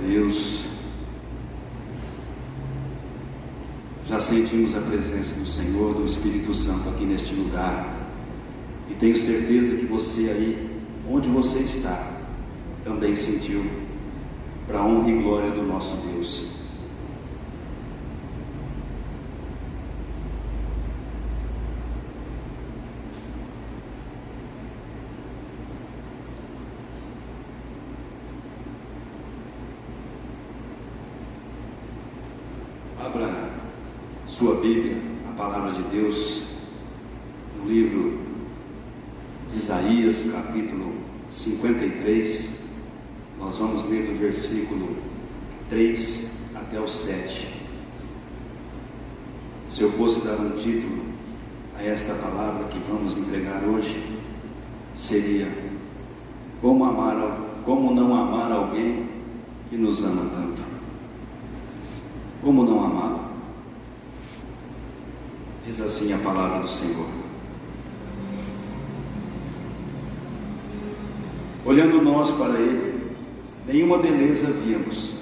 Deus. Já sentimos a presença do Senhor, do Espírito Santo aqui neste lugar. E tenho certeza que você aí, onde você está, também sentiu, para a honra e glória do nosso Deus. Abra sua Bíblia, a palavra de Deus, no livro de Isaías, capítulo 53. Nós vamos ler do versículo 3 até o 7. Se eu fosse dar um título a esta palavra que vamos entregar hoje, seria como não amar alguém que nos ama tanto. Como não amá-lo? Diz assim a palavra do Senhor. Olhando nós para Ele, nenhuma beleza víamos,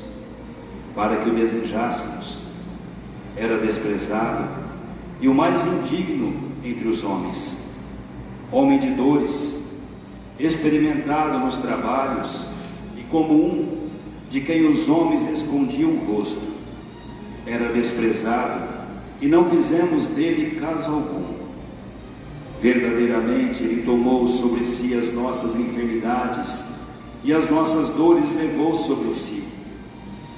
para que o desejássemos. Era desprezado e o mais indigno entre os homens, homem de dores, experimentado nos trabalhos, e como um de quem os homens escondiam o rosto. Era desprezado e não fizemos dele caso algum. Verdadeiramente Ele tomou sobre si as nossas enfermidades e as nossas dores levou sobre si.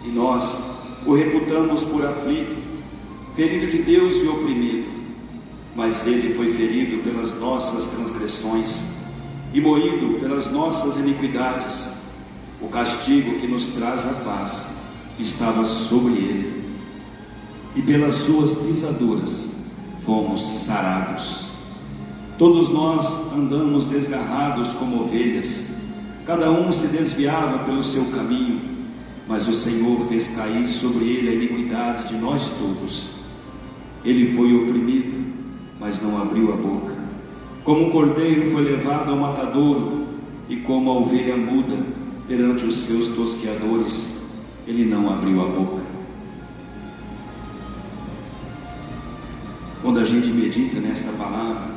E nós o reputamos por aflito, ferido de Deus e oprimido. Mas Ele foi ferido pelas nossas transgressões e moído pelas nossas iniquidades. O castigo que nos traz a paz estava sobre Ele, e pelas suas pisaduras fomos sarados. Todos nós andamos desgarrados como ovelhas, cada um se desviava pelo seu caminho, mas o Senhor fez cair sobre ele a iniquidade de nós todos. Ele foi oprimido, mas não abriu a boca. Como um cordeiro foi levado ao matadouro, e como a ovelha muda perante os seus tosqueadores, ele não abriu a boca. Quando a gente medita nesta palavra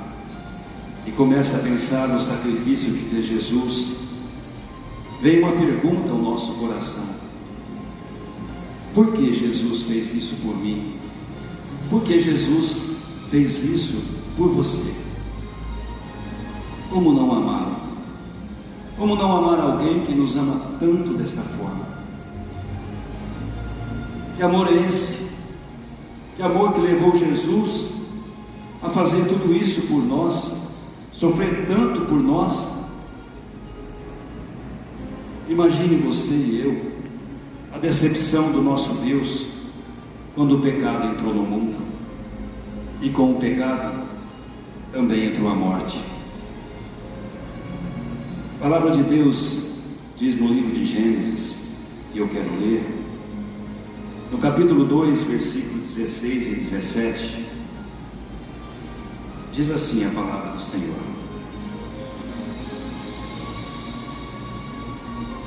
e começa a pensar no sacrifício que fez Jesus, vem uma pergunta ao nosso coração: por que Jesus fez isso por mim? Por que Jesus fez isso por você? Como não amá-lo? Como não amar alguém que nos ama tanto desta forma? Que amor é esse? Que amor que levou Jesus a fazer tudo isso por nós, sofrer tanto por nós? Imagine você e eu a decepção do nosso Deus quando o pecado entrou no mundo, e com o pecado também entrou a morte. A palavra de Deus diz no livro de Gênesis, que eu quero ler, no capítulo 2, versículos 16 e 17, diz assim a palavra do Senhor: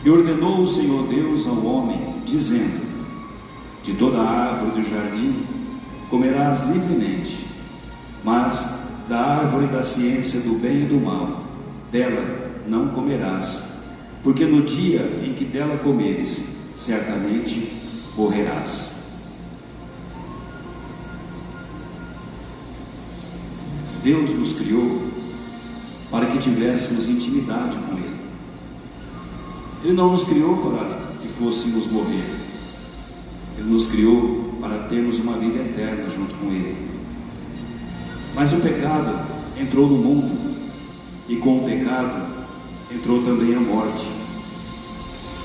E ordenou o Senhor Deus ao homem, dizendo: de toda a árvore do jardim comerás livremente, mas da árvore da ciência do bem e do mal, dela não comerás, porque no dia em que dela comeres, certamente morrerás. Deus nos criou para que tivéssemos intimidade com Ele. Ele não nos criou para que fôssemos morrer. Ele nos criou para termos uma vida eterna junto com Ele. Mas o pecado entrou no mundo, e com o pecado entrou também a morte.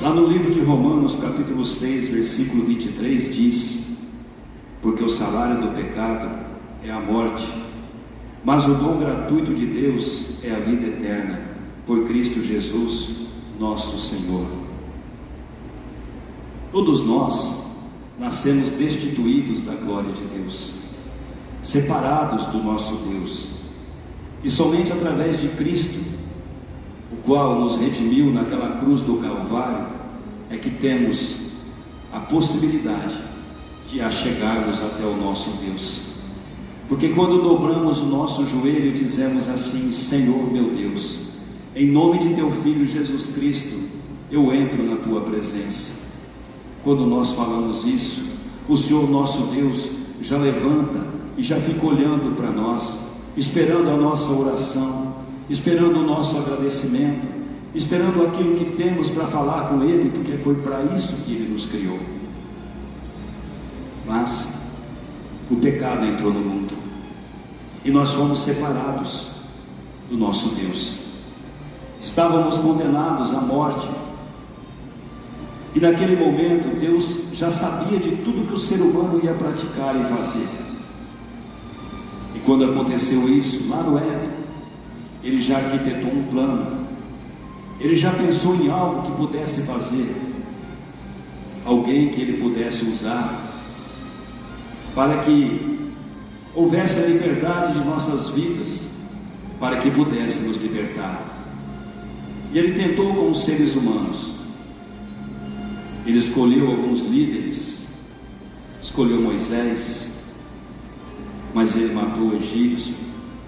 Lá no livro de Romanos, capítulo 6, versículo 23, diz: porque o salário do pecado é a morte, mas o dom gratuito de Deus é a vida eterna, por Cristo Jesus, nosso Senhor. Todos nós nascemos destituídos da glória de Deus, separados do nosso Deus, e somente através de Cristo, o qual nos redimiu naquela cruz do Calvário, é que temos a possibilidade de achegarmos até o nosso Deus. Porque quando dobramos o nosso joelho e dizemos assim: Senhor meu Deus, em nome de teu Filho Jesus Cristo, eu entro na tua presença. Quando nós falamos isso, o Senhor nosso Deus já levanta e já fica olhando para nós, esperando a nossa oração, esperando o nosso agradecimento, esperando aquilo que temos para falar com Ele, porque foi para isso que Ele nos criou. Mas o pecado entrou no mundo e nós fomos separados do nosso Deus. Estávamos condenados à morte, e naquele momento Deus já sabia de tudo que o ser humano ia praticar e fazer. E quando aconteceu isso lá no Éden, Ele já arquitetou um plano, Ele já pensou em algo que pudesse fazer, alguém que Ele pudesse usar para que houvesse a liberdade de nossas vidas, para que pudesse nos libertar. E Ele tentou com os seres humanos. Ele escolheu alguns líderes, escolheu Moisés, mas ele matou o egípcio,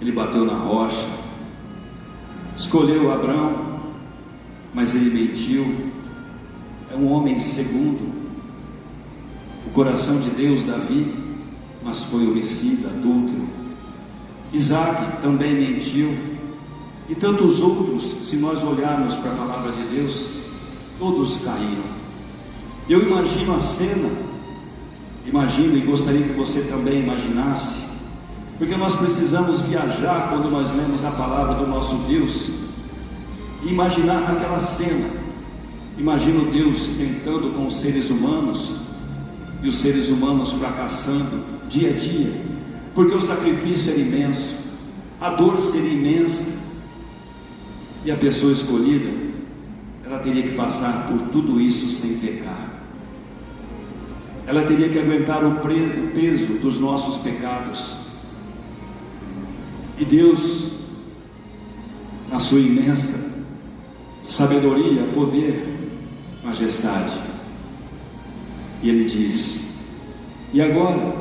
ele bateu na rocha. Escolheu Abrão, mas ele mentiu. É um homem segundo o coração de Deus. Davi, mas foi homicida, adúltero. Isaac também mentiu, e tantos outros. Se nós olharmos para a palavra de Deus, todos caíram. Eu imagino a cena, imagino, e gostaria que você também imaginasse, porque nós precisamos viajar quando nós lemos a palavra do nosso Deus, e imaginar naquela cena. Imagino Deus tentando com os seres humanos, e os seres humanos fracassando dia a dia, porque o sacrifício era imenso, a dor seria imensa, e a pessoa escolhida, ela teria que passar por tudo isso sem pecar. Ela teria que aguentar o peso dos nossos pecados. E Deus, na sua imensa sabedoria, poder, majestade, e Ele diz: e agora,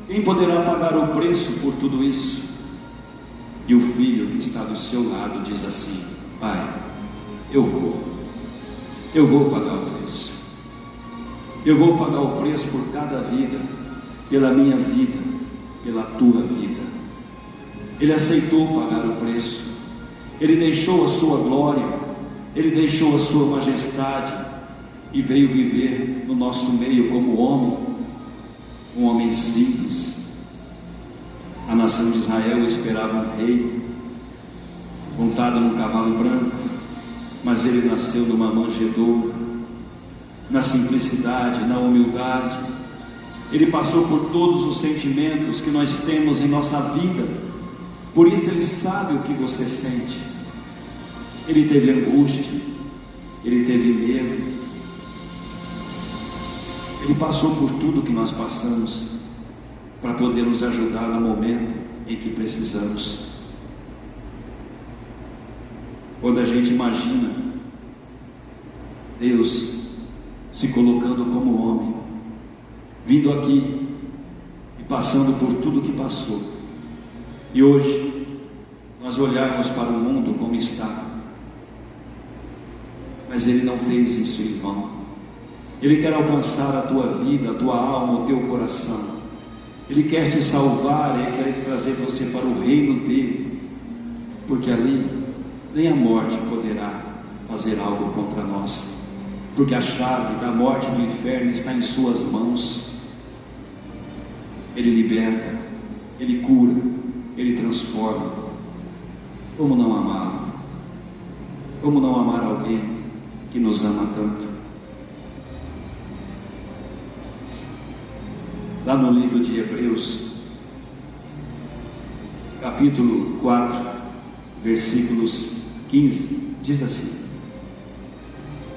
quem poderá pagar o preço por tudo isso? E o filho que está do seu lado diz assim: Pai, eu vou pagar o preço. Eu vou pagar o preço por cada vida, pela minha vida, pela tua vida. Ele aceitou pagar o preço. Ele deixou a sua glória, Ele deixou a sua majestade e veio viver no nosso meio como homem, um homem simples. A nação de Israel esperava um rei montado num cavalo branco, mas ele nasceu numa manjedoura, na simplicidade, na humildade. Ele passou por todos os sentimentos que nós temos em nossa vida, por isso Ele sabe o que você sente. Ele teve angústia, Ele teve medo, Ele passou por tudo que nós passamos, para poder nos ajudar no momento em que precisamos. Quando a gente imagina Deus se colocando como homem, vindo aqui e passando por tudo que passou, e hoje nós olharmos para o mundo como está, mas Ele não fez isso em vão. Ele quer alcançar a tua vida, a tua alma, o teu coração. Ele quer te salvar, Ele quer trazer você para o reino dEle, porque ali nem a morte poderá fazer algo contra nós, porque a chave da morte e do inferno está em suas mãos. Ele liberta, Ele cura, Ele transforma. Como não amá-lo? Como não amar alguém que nos ama tanto? Lá no livro de Hebreus, capítulo 4, versículos 15, diz assim: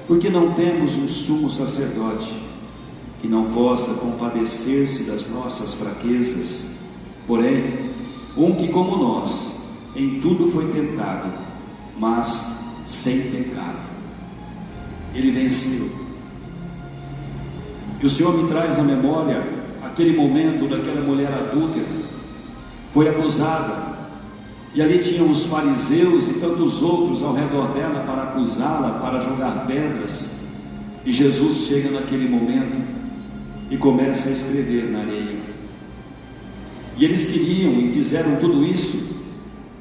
porque não temos um sumo sacerdote que não possa compadecer-se das nossas fraquezas, porém, um que como nós, em tudo foi tentado, mas sem pecado. Ele venceu. E o Senhor me traz à memória aquele momento daquela mulher adúltera, foi acusada, e ali tinham os fariseus e tantos outros ao redor dela para acusá-la, para jogar pedras. E Jesus chega naquele momento e começa a escrever na areia. E eles queriam e fizeram tudo isso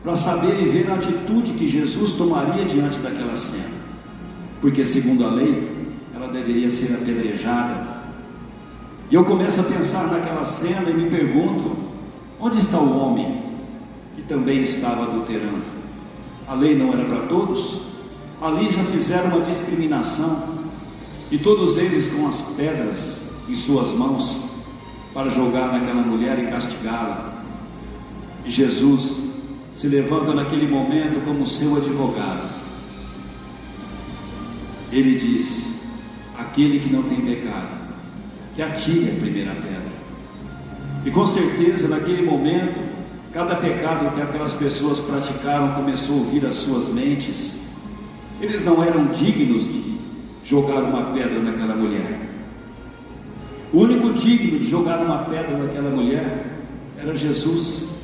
para saber e ver a atitude que Jesus tomaria diante daquela cena, porque segundo a lei ela deveria ser apedrejada. E eu começo a pensar naquela cena e me pergunto: onde está o homem que também estava adulterando? A lei não era para todos? Ali já fizeram uma discriminação, e todos eles com as pedras em suas mãos para jogar naquela mulher e castigá-la. E Jesus se levanta naquele momento como seu advogado. Ele diz: aquele que não tem pecado, que atire a primeira pedra. E com certeza naquele momento, cada pecado que aquelas pessoas praticaram começou a ouvir as suas mentes. Eles não eram dignos de jogar uma pedra naquela mulher. O único digno de jogar uma pedra naquela mulher era Jesus,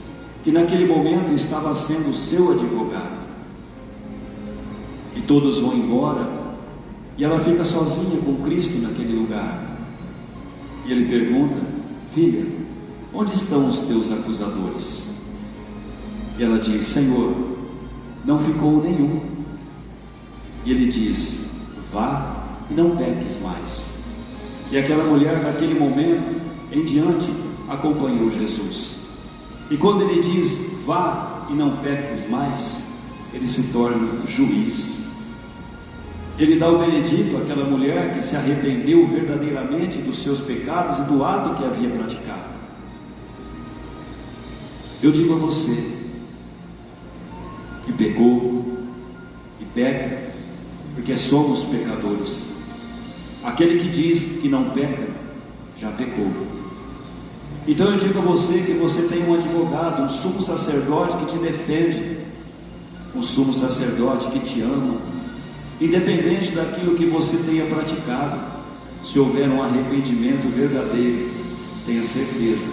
que naquele momento estava sendo o seu advogado. E todos vão embora, e ela fica sozinha com Cristo naquele lugar. E ele pergunta: filha, onde estão os teus acusadores? E ela diz: Senhor, não ficou nenhum. E ele diz: vá e não peques mais. E aquela mulher naquele momento em diante acompanhou Jesus. E quando ele diz vá e não peques mais, ele se torna juiz. Ele dá o veredito àquela mulher que se arrependeu verdadeiramente dos seus pecados e do ato que havia praticado. Eu digo a você que pecou e peca, porque somos pecadores. Aquele que diz que não peca, já pecou. Então eu digo a você que você tem um advogado, um sumo sacerdote que te defende, um sumo sacerdote que te ama, independente daquilo que você tenha praticado. Se houver um arrependimento verdadeiro, tenha certeza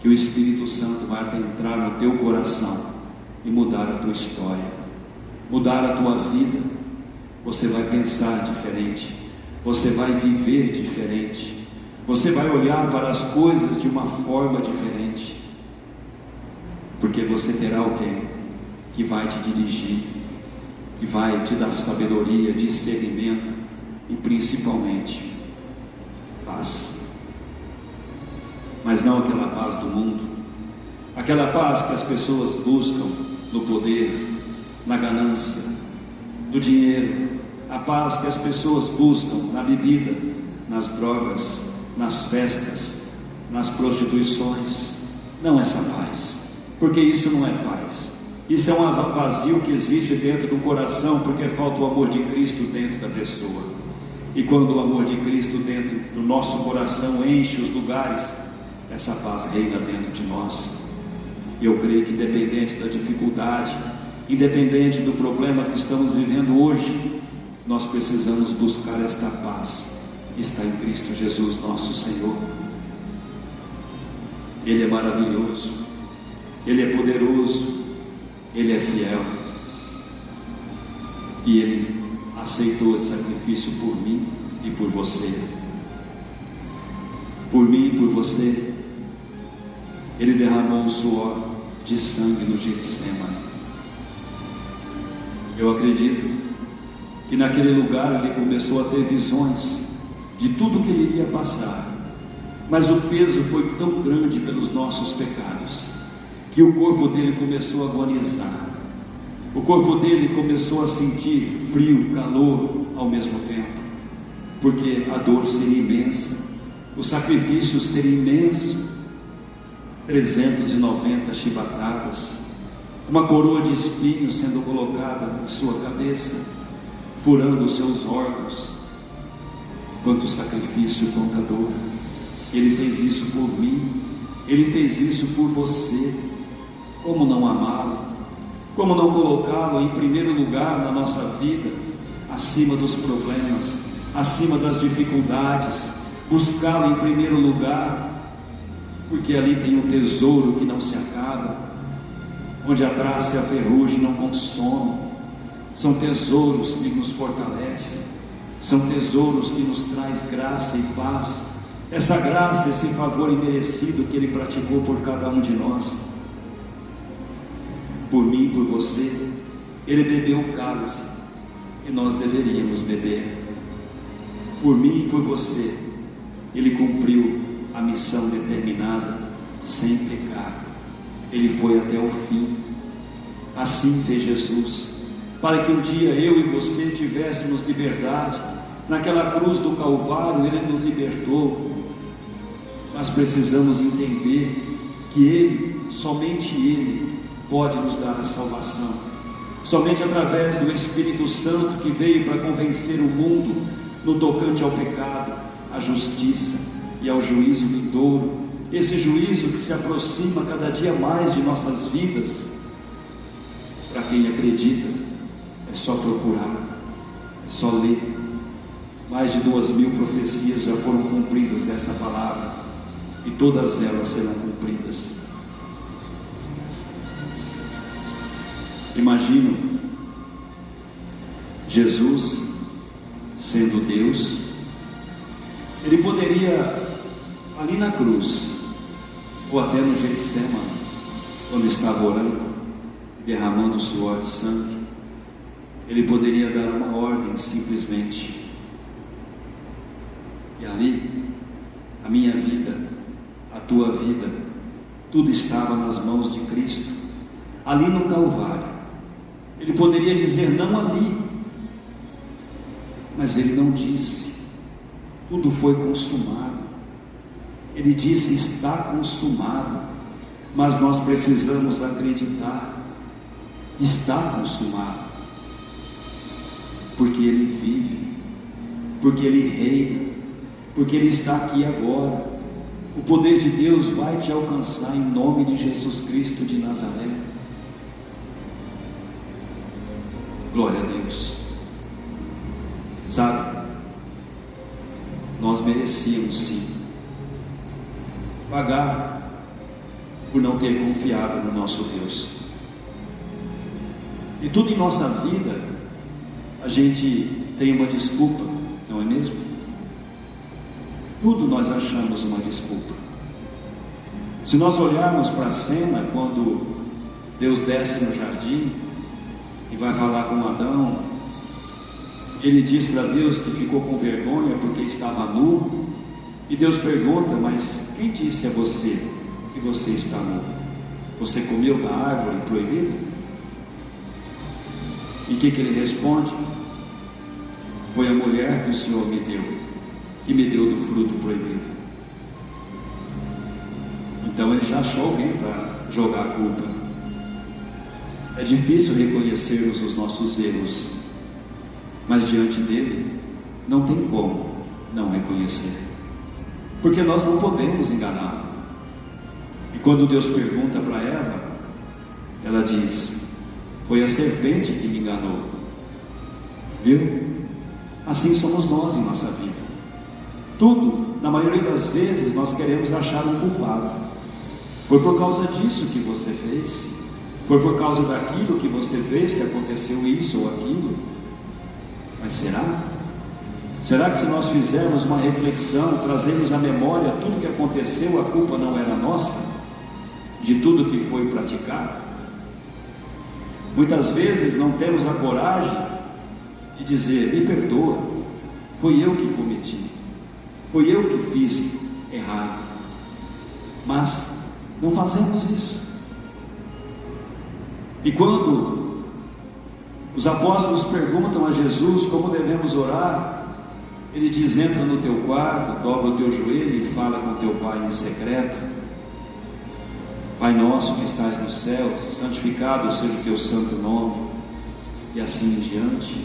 que o Espírito Santo vai adentrar no teu coração e mudar a tua história, mudar a tua vida. Você vai pensar diferente, você vai viver diferente, você vai olhar para as coisas de uma forma diferente, porque você terá alguém que vai te dirigir, que vai te dar sabedoria, discernimento e principalmente paz. Mas não aquela paz do mundo, aquela paz que as pessoas buscam no poder, na ganância, no dinheiro, a paz que as pessoas buscam na bebida, nas drogas, nas festas, nas prostituições. Não essa paz, porque isso não é paz. Isso é um vazio que existe dentro do coração, porque falta o amor de Cristo dentro da pessoa. E quando o amor de Cristo dentro do nosso coração enche os lugares, essa paz reina dentro de nós. E eu creio que independente da dificuldade, independente do problema que estamos vivendo hoje, nós precisamos buscar esta paz que está em Cristo Jesus, nosso Senhor. Ele é maravilhoso, Ele é poderoso, Ele é fiel, e Ele aceitou esse sacrifício por mim e por você. Por mim e por você, Ele derramou o suor de sangue no Getsemane. Eu acredito que naquele lugar Ele começou a ter visões de tudo que Ele iria passar, mas o peso foi tão grande pelos nossos pecados, que o corpo dele começou a agonizar, o corpo dele começou a sentir frio, calor ao mesmo tempo, porque a dor seria imensa, o sacrifício seria imenso. 390 chibatadas, uma coroa de espinhos sendo colocada em sua cabeça, furando os seus órgãos. Quanto sacrifício, quanta dor. Ele fez isso por mim, Ele fez isso por você. Como não amá-lo? Como não colocá-lo em primeiro lugar na nossa vida, acima dos problemas, acima das dificuldades, buscá-lo em primeiro lugar, porque ali tem um tesouro que não se acaba, onde a traça e a ferrugem não consomem. São tesouros que nos fortalecem, são tesouros que nos traz graça e paz. Essa graça, esse favor imerecido que Ele praticou por cada um de nós, por mim, por você. Ele bebeu o cálice e nós deveríamos beber. Por mim e por você, Ele cumpriu a missão determinada sem pecar. Ele foi até o fim. Assim fez Jesus, para que um dia eu e você tivéssemos liberdade. Naquela cruz do Calvário Ele nos libertou. Mas precisamos entender que Ele, somente Ele, pode nos dar a salvação. Somente através do Espírito Santo, que veio para convencer o mundo no tocante ao pecado, à justiça e ao juízo vindouro. Esse juízo que se aproxima cada dia mais de nossas vidas. Para quem acredita, é só procurar, é só ler. Mais de 2.000 profecias já foram cumpridas desta palavra, e todas elas serão cumpridas. Imagino Jesus sendo Deus. Ele poderia, ali na cruz, ou até no Getsemane, quando estava orando, derramando suor de sangue, Ele poderia dar uma ordem simplesmente, e ali, a minha vida, a tua vida, tudo estava nas mãos de Cristo. Ali no Calvário, Ele poderia dizer não ali, mas Ele não disse. Tudo foi consumado. Ele disse está consumado. Mas nós precisamos acreditar, está consumado, porque Ele vive, porque Ele reina, porque Ele está aqui agora. O poder de Deus vai te alcançar em nome de Jesus Cristo de Nazaré. Glória a Deus. Sabe, nós merecíamos sim pagar por não ter confiado no nosso Deus. E tudo em nossa vida a gente tem uma desculpa, não é mesmo? Tudo nós achamos uma desculpa. Se nós olharmos para a cena quando Deus desce no jardim e vai falar com Adão, ele diz para Deus que ficou com vergonha porque estava nu, e Deus pergunta, mas quem disse a você que você está nu? Você comeu da árvore proibida? E o que ele responde? Foi a mulher que o Senhor me deu, que me deu do fruto proibido. Então ele já achou alguém para jogar a culpa. É difícil reconhecermos os nossos erros, mas diante dele não tem como não reconhecer, porque nós não podemos enganá-lo. E quando Deus pergunta para Eva, ela diz, foi a serpente que me enganou. Viu? Assim somos nós em nossa vida. Tudo, na maioria das vezes, nós queremos achar um culpado. Foi por causa disso que você fez, foi por causa daquilo que você fez que aconteceu isso ou aquilo. Mas será? Será que se nós fizermos uma reflexão, trazermos à memória tudo que aconteceu, a culpa não era nossa, de tudo que foi praticado? Muitas vezes não temos a coragem de dizer, me perdoa, foi eu que cometi, foi eu que fiz errado. Mas não fazemos isso. E quando os apóstolos perguntam a Jesus como devemos orar, ele diz, entra no teu quarto, dobra o teu joelho e fala com teu pai em secreto. Pai nosso que estás nos céus, santificado seja o teu santo nome, e assim em diante.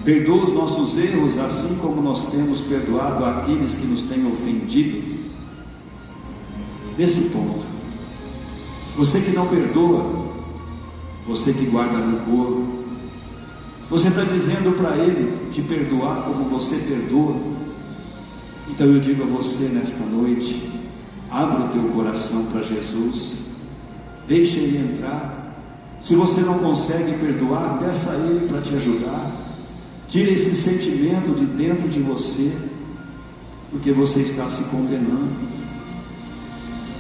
Perdoa os nossos erros, assim como nós temos perdoado aqueles que nos têm ofendido. Nesse ponto, você que não perdoa, você que guarda rancor, você está dizendo para ele te perdoar como você perdoa. Então eu digo a você nesta noite: abra o teu coração para Jesus, deixa Ele entrar. Se você não consegue perdoar, peça a Ele para te ajudar. Tire esse sentimento de dentro de você, porque você está se condenando.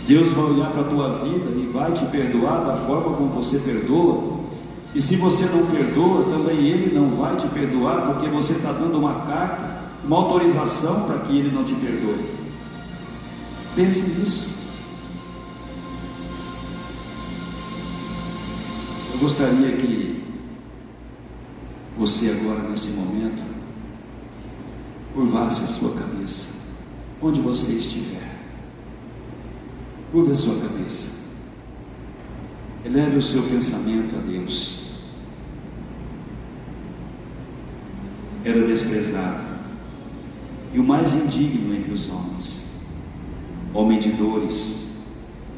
Deus vai olhar para a tua vida e vai te perdoar da forma como você perdoa. E se você não perdoa, também Ele não vai te perdoar, porque você está dando uma carta, uma autorização para que Ele não te perdoe. Pense nisso. Eu gostaria que você agora, nesse momento, curvasse a sua cabeça, onde você estiver. Curva a sua cabeça. Eleve o seu pensamento a Deus. Era desprezado e o mais indigno entre os homens, homem de dores,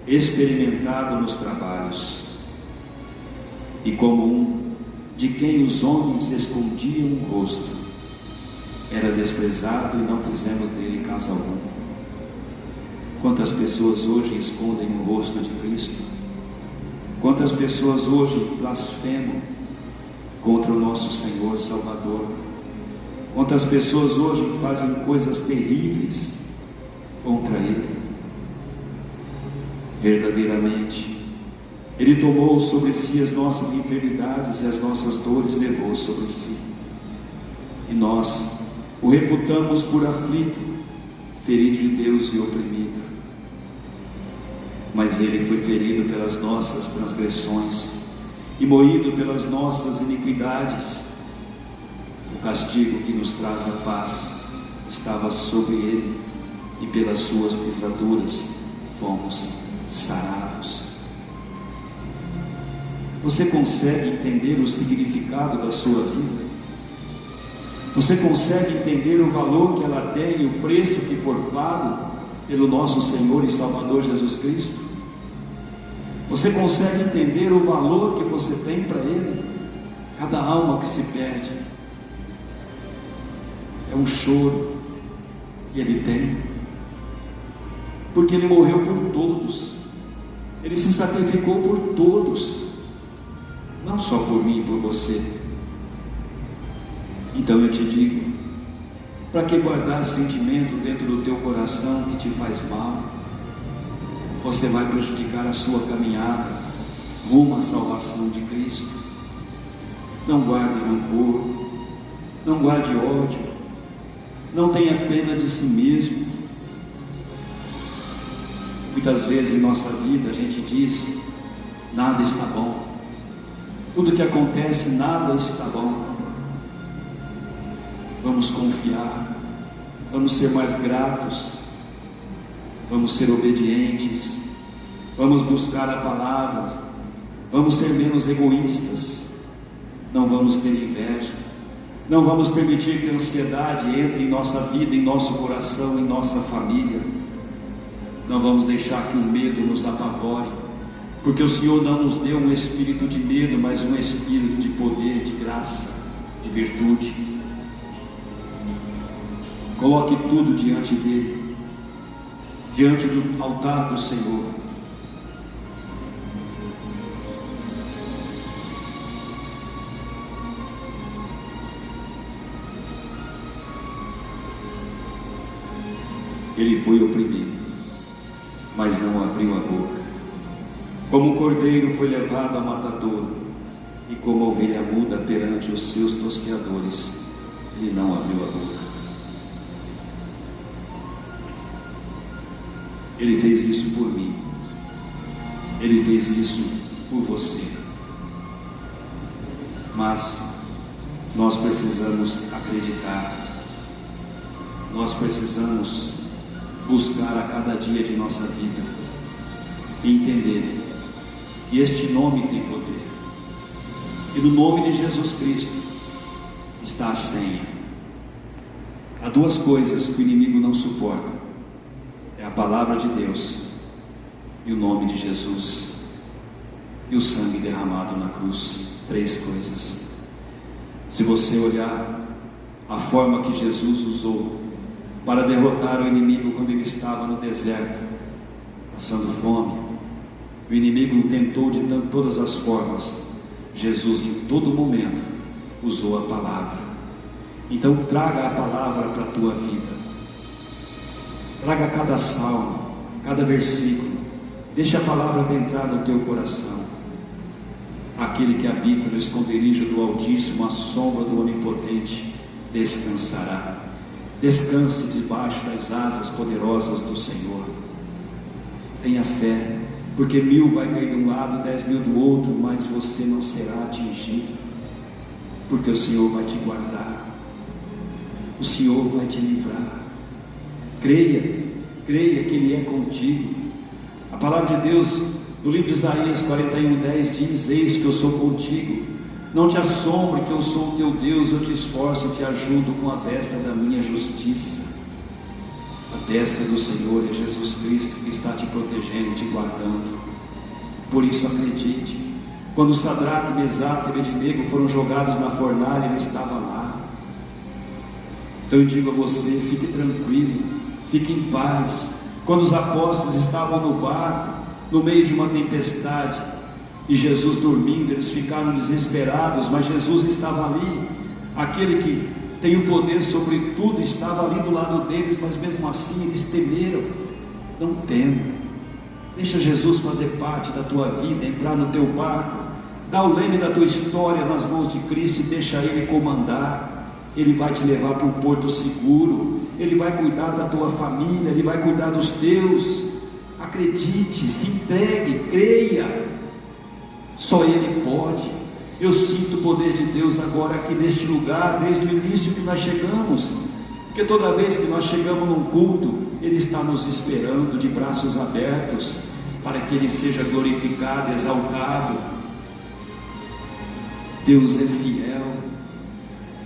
experimentado nos trabalhos, e como um de quem os homens escondiam o rosto, era desprezado e não fizemos dele caso algum. Quantas pessoas hoje escondem o rosto de Cristo? Quantas pessoas hoje blasfemam contra o nosso Senhor Salvador? Quantas pessoas hoje fazem coisas terríveis contra Ele? Verdadeiramente, Ele tomou sobre si as nossas enfermidades e as nossas dores levou sobre si. E nós o reputamos por aflito, ferido de Deus e oprimido. Mas Ele foi ferido pelas nossas transgressões e moído pelas nossas iniquidades. O castigo que nos traz a paz estava sobre Ele, e pelas suas pisaduras fomos sarados. Você consegue entender o significado da sua vida? Você consegue entender o valor que ela tem e o preço que for pago pelo nosso Senhor e Salvador Jesus Cristo? Você consegue entender o valor que você tem para Ele? Cada alma que se perde é um choro que Ele tem, porque Ele morreu por todos, Ele se sacrificou por todos, não só por mim e por você. Então eu te digo, para que guardar sentimento dentro do teu coração que te faz mal? Você vai prejudicar a sua caminhada rumo à salvação de Cristo. Não guarde rancor, não guarde ódio, não tenha pena de si mesmo. Muitas vezes em nossa vida a gente diz: nada está bom, tudo que acontece, nada está bom. Vamos confiar, vamos ser mais gratos, vamos ser obedientes, vamos buscar a palavra, vamos ser menos egoístas, não vamos ter inveja, não vamos permitir que a ansiedade entre em nossa vida, em nosso coração, em nossa família, não vamos deixar que o medo nos apavore, porque o Senhor não nos deu um espírito de medo, mas um espírito de poder, de graça, de virtude. Coloque tudo diante dele, diante do altar do Senhor. Ele foi oprimido, mas não abriu a boca. Como um cordeiro foi levado a matadouro, e como ovelha muda perante os seus tosqueadores, ele não abriu a boca. Ele fez isso por mim, Ele fez isso por você. Mas nós precisamos acreditar, nós precisamos buscar a cada dia de nossa vida e entender que este nome tem poder, e no nome de Jesus Cristo está a senha. Há duas coisas que o inimigo não suporta: é a palavra de Deus e o nome de Jesus e o sangue derramado na cruz. Três coisas. Se você olhar a forma que Jesus usou para derrotar o inimigo quando ele estava no deserto, passando fome. O inimigo o tentou de todas as formas. Jesus, em todo momento, usou a palavra. Então, traga a palavra para a tua vida. Traga cada salmo, cada versículo. Deixa a palavra entrar no teu coração. Aquele que habita no esconderijo do Altíssimo, à sombra do Onipotente, descansará. Descanse debaixo das asas poderosas do Senhor. Tenha fé, porque 1000 vai cair de um lado, 10.000 do outro, mas você não será atingido, porque o Senhor vai te guardar, o Senhor vai te livrar. Creia que Ele é contigo. A palavra de Deus no livro de Isaías 41:10 diz: eis que eu sou contigo, não te assombre que eu sou o teu Deus, eu te esforço e te ajudo com a destra da minha justiça. A destra do Senhor é Jesus Cristo, que está te protegendo e te guardando. Por isso acredite. Quando Sadraque, Mesaque e Abednego foram jogados na fornalha, ele estava lá. Então eu digo a você, fique tranquilo, fique em paz. Quando os apóstolos estavam no barco, no meio de uma tempestade, e Jesus dormindo, eles ficaram desesperados, mas Jesus estava ali. Aquele que tem o poder sobre tudo estava ali do lado deles, mas mesmo assim eles temeram. Não tema, deixa Jesus fazer parte da tua vida, entrar no teu barco, dá o leme da tua história nas mãos de Cristo e deixa Ele comandar. Ele vai te levar para um porto seguro, Ele vai cuidar da tua família, Ele vai cuidar dos teus. Acredite, se entregue, creia, só Ele pode. Eu sinto o poder de Deus agora aqui neste lugar, desde o início que nós chegamos, porque toda vez que nós chegamos num culto, Ele está nos esperando de braços abertos, para que Ele seja glorificado, exaltado. Deus é fiel.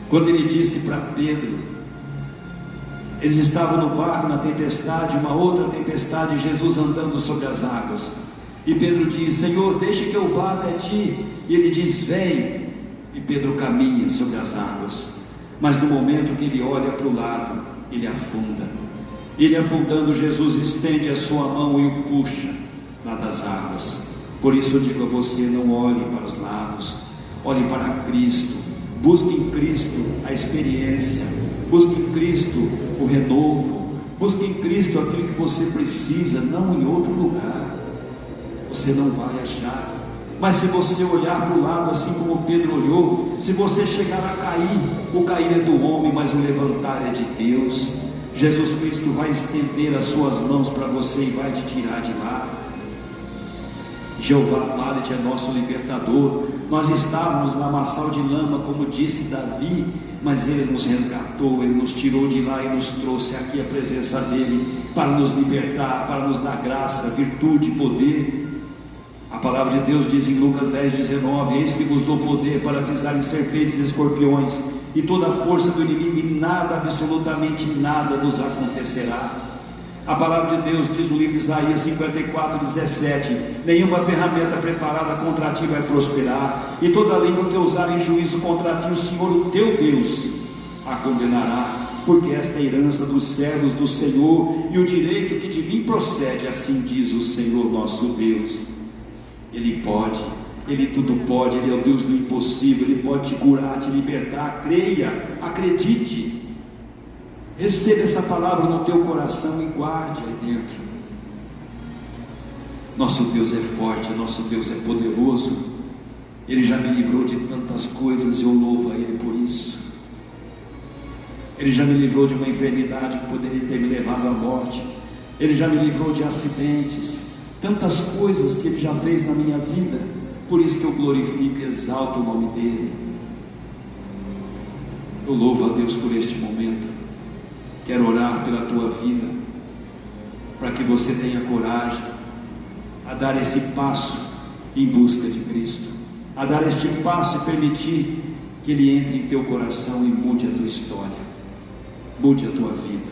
Quando Ele disse para Pedro, eles estavam no barco na tempestade, uma outra tempestade, Jesus andando sobre as águas, e Pedro diz: Senhor, deixa que eu vá até ti. E Ele diz: vem. E Pedro caminha sobre as águas, mas no momento que ele olha para o lado, ele afunda. Ele afundando, Jesus estende a sua mão e o puxa lá das águas. Por isso eu digo a você, não olhe para os lados, olhe para Cristo. Busque em Cristo a experiência, busque em Cristo o renovo, busque em Cristo aquilo que você precisa, não em outro lugar. Você não vai achar. Mas se você olhar para o lado, assim como Pedro olhou, se você chegar a cair, o cair é do homem, mas o levantar é de Deus. Jesus Cristo vai estender as suas mãos para você e vai te tirar de lá. Jeová Palet é nosso libertador. Nós estávamos no lamaçal de lama, como disse Davi, mas Ele nos resgatou, Ele nos tirou de lá e nos trouxe aqui a presença dEle, para nos libertar, para nos dar graça, virtude, poder. A palavra de Deus diz em Lucas 10:19: eis que vos dou poder para pisar em serpentes e escorpiões, e toda a força do inimigo, e nada, absolutamente nada vos acontecerá. A palavra de Deus diz no livro de Isaías 54:17: nenhuma ferramenta preparada contra ti vai prosperar, e toda língua que usar em juízo contra ti, o Senhor, o teu Deus, a condenará, porque esta é a herança dos servos do Senhor, e o direito que de mim procede, assim diz o Senhor nosso Deus. Ele pode, Ele tudo pode, Ele é o Deus do impossível, Ele pode te curar, te libertar. Creia, acredite, receba essa palavra no teu coração e guarde aí dentro. Nosso Deus é forte, nosso Deus é poderoso. Ele já me livrou de tantas coisas e eu louvo a Ele por isso. Ele já me livrou de uma enfermidade que poderia ter me levado à morte. Ele já me livrou de acidentes, tantas coisas que Ele já fez na minha vida. Por isso que eu glorifico e exalto o nome dEle. Eu louvo a Deus por este momento. Quero orar pela tua vida, para que você tenha coragem a dar esse passo em busca de Cristo, a dar este passo e permitir que Ele entre em teu coração e mude a tua história, mude a tua vida.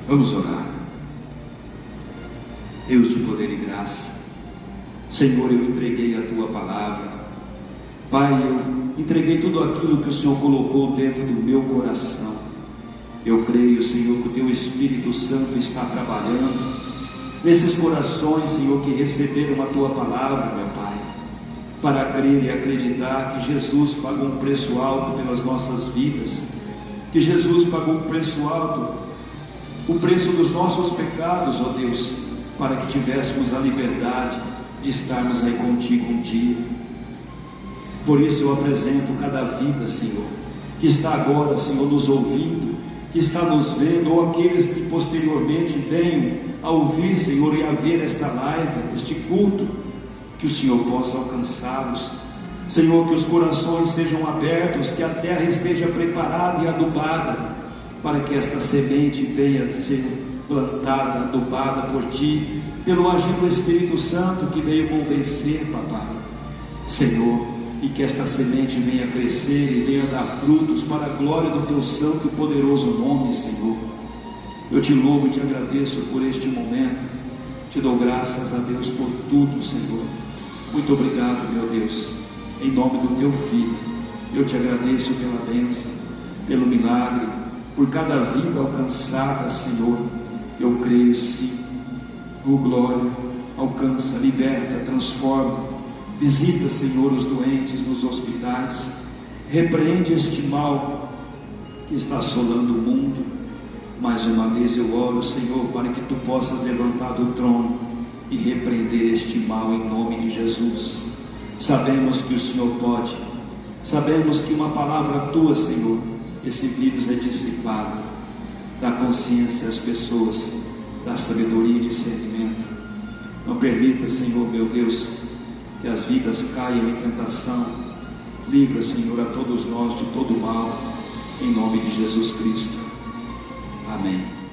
Vamos orar. Deus de poder e graça, Senhor, eu entreguei a tua palavra. Pai, eu entreguei tudo aquilo que o Senhor colocou dentro do meu coração. Eu creio, Senhor, que o Teu Espírito Santo está trabalhando nesses corações, Senhor, que receberam a Tua palavra, meu Pai, para crer e acreditar que Jesus pagou um preço alto pelas nossas vidas, que Jesus pagou um preço alto, o preço dos nossos pecados, ó Deus, para que tivéssemos a liberdade de estarmos aí contigo um dia. Por isso eu apresento cada vida, Senhor, que está agora, Senhor, nos ouvindo, que está nos vendo, ou aqueles que posteriormente venham a ouvir, Senhor, e a ver esta live, este culto, que o Senhor possa alcançá-los, Senhor, que os corações sejam abertos, que a terra esteja preparada e adubada, para que esta semente venha ser plantada, adubada por Ti, pelo agir do Espírito Santo que veio convencer, Papai, Senhor, e que esta semente venha crescer e venha dar frutos para a glória do Teu santo e poderoso nome, Senhor. Eu Te louvo e Te agradeço por este momento, Te dou graças a Deus por tudo, Senhor. Muito obrigado, meu Deus, em nome do Teu Filho. Eu Te agradeço pela bênção, pelo milagre, por cada vida alcançada, Senhor. Eu creio sim. Oh glória, alcança, liberta, transforma. Visita, Senhor, os doentes nos hospitais. Repreende este mal que está assolando o mundo. Mais uma vez eu oro, Senhor, para que Tu possas levantar do trono e repreender este mal em nome de Jesus. Sabemos que o Senhor pode. Sabemos que uma palavra Tua, Senhor, esse vírus é dissipado. Dá consciência às pessoas, dá sabedoria e discernimento. Não permita, Senhor, meu Deus, que as vidas caiam em tentação. Livra, Senhor, a todos nós de todo mal, em nome de Jesus Cristo. Amém.